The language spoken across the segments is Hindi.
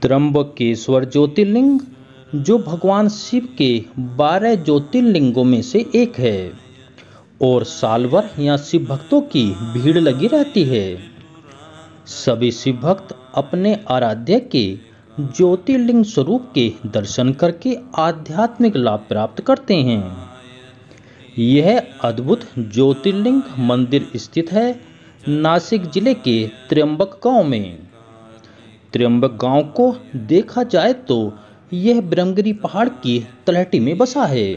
त्र्यंबकेश्वर ज्योतिर्लिंग जो भगवान शिव के 12 ज्योतिर्लिंगों में से एक है और साल भर यहाँ शिव भक्तों की भीड़ लगी रहती है। सभी शिव भक्त अपने आराध्य के ज्योतिर्लिंग स्वरूप के दर्शन करके आध्यात्मिक लाभ प्राप्त करते हैं। यह अद्भुत ज्योतिर्लिंग मंदिर स्थित है नासिक जिले के त्र्यंबक गांव में। त्र्यंबक गांव को देखा जाए तो यह ब्रह्मगिरी पहाड़ की तलहटी में बसा है।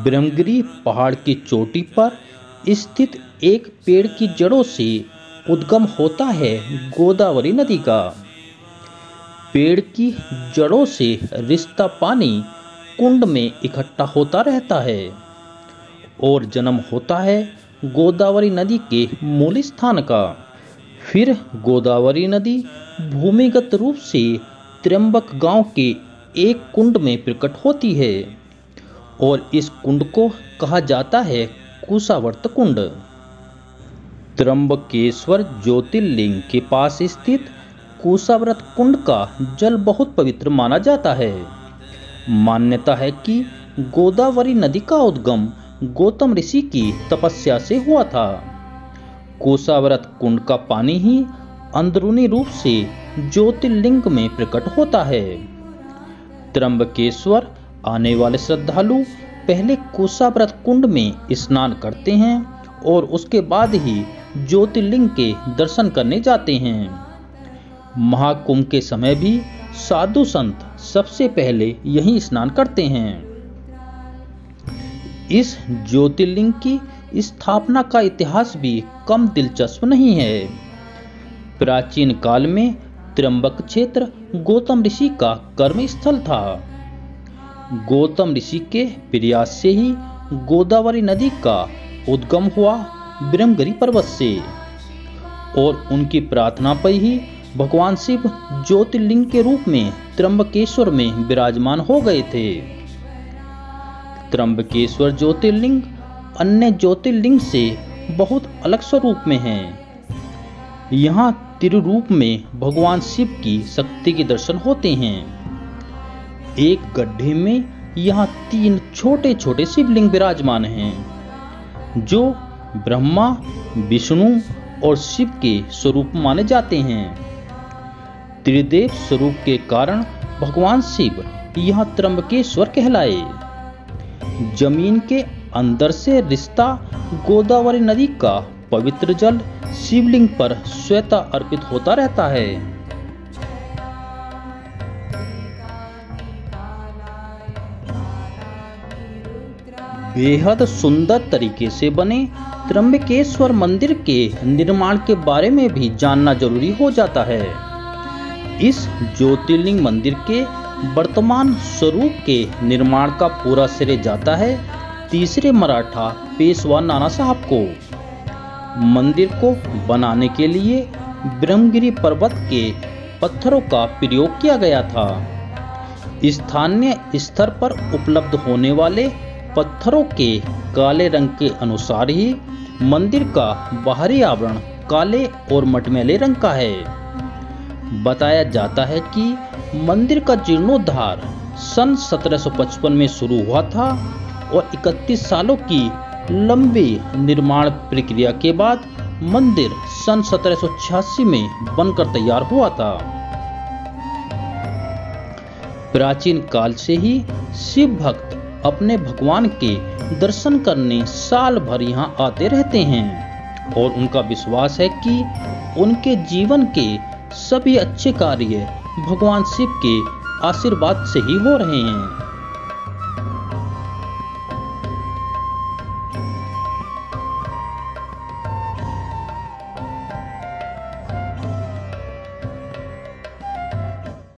ब्रह्मगिरी पहाड़ की चोटी पर स्थित एक पेड़ की जड़ों से उद्गम होता है गोदावरी नदी का। पेड़ की जड़ों से रिसता पानी कुंड में इकट्ठा होता रहता है और जन्म होता है गोदावरी नदी के मूल स्थान का। फिर गोदावरी नदी भूमिगत रूप से त्र्यंबक गांव के एक कुंड में प्रकट होती है और इस कुंड को कहा जाता है कुशावर्त कुंड। त्र्यंबकेश्वर ज्योतिर्लिंग के पास स्थित कुशावर्त कुंड का जल बहुत पवित्र माना जाता है। मान्यता है कि गोदावरी नदी का उद्गम गौतम ऋषि की तपस्या से हुआ था। कुशावर्त कुंड का पानी ही अंदरूनी रूप से ज्योतिर्लिंग में प्रकट होता है। त्र्यंबकेश्वर आने वाले श्रद्धालु पहले कुशावर्त कुंड में स्नान करते हैं और उसके बाद ही ज्योतिर्लिंग के दर्शन करने जाते हैं। महाकुंभ के समय भी साधु संत सबसे पहले यहीं स्नान करते हैं। इस ज्योतिर्लिंग की स्थापना का इतिहास भी कम दिलचस्प नहीं है। प्राचीन काल में त्र्यंबक क्षेत्र गौतम ऋषि का कर्म स्थल था। गौतम ऋषि के प्रयास से ही गोदावरी नदी का उद्गम हुआ ब्रह्मगिरी पर्वत से और उनकी प्रार्थना पर ही भगवान शिव ज्योतिर्लिंग के रूप में त्र्यंबकेश्वर में विराजमान हो गए थे। त्र्यंबकेश्वर ज्योतिर्लिंग अन्य ज्योतिर्लिंग से बहुत अलग स्वरूप में है। यहाँ त्रिरूप में भगवान शिव की शक्ति के दर्शन होते हैं। एक गड्ढे में यहाँ 3 छोटे छोटे शिवलिंग विराजमान हैं जो ब्रह्मा, विष्णु और शिव के स्वरूप माने जाते हैं। त्रिदेव स्वरूप के कारण भगवान शिव यहाँ त्र्यंबकेश्वर कहलाए। जमीन के अंदर से रिसता गोदावरी नदी का पवित्र जल शिवलिंग पर स्वतः अर्पित होता रहता है। बेहद सुंदर तरीके से बने त्र्यंबकेश्वर मंदिर के निर्माण के बारे में भी जानना जरूरी हो जाता है। इस ज्योतिर्लिंग मंदिर के वर्तमान स्वरूप के निर्माण का पूरा श्रेय जाता है तीसरे मराठा पेशवा नाना साहब को। मंदिर को बनाने के लिए ब्रह्मगिरी पर्वत के पत्थरों का प्रयोग किया गया था। स्थानीय स्तर पर उपलब्ध होने वाले पत्थरों के काले रंग के अनुसार ही मंदिर का बाहरी आवरण काले और मटमैले रंग का है। बताया जाता है कि मंदिर का जीर्णोद्धार सन 1755 में शुरू हुआ था और 31 सालों की लंबी निर्माण प्रक्रिया के बाद मंदिर सन 1786 में बनकर तैयार हुआ था। प्राचीन काल से ही शिव भक्त अपने भगवान के दर्शन करने साल भर यहाँ आते रहते हैं और उनका विश्वास है कि उनके जीवन के सभी अच्छे कार्य भगवान शिव के आशीर्वाद से ही हो रहे हैं।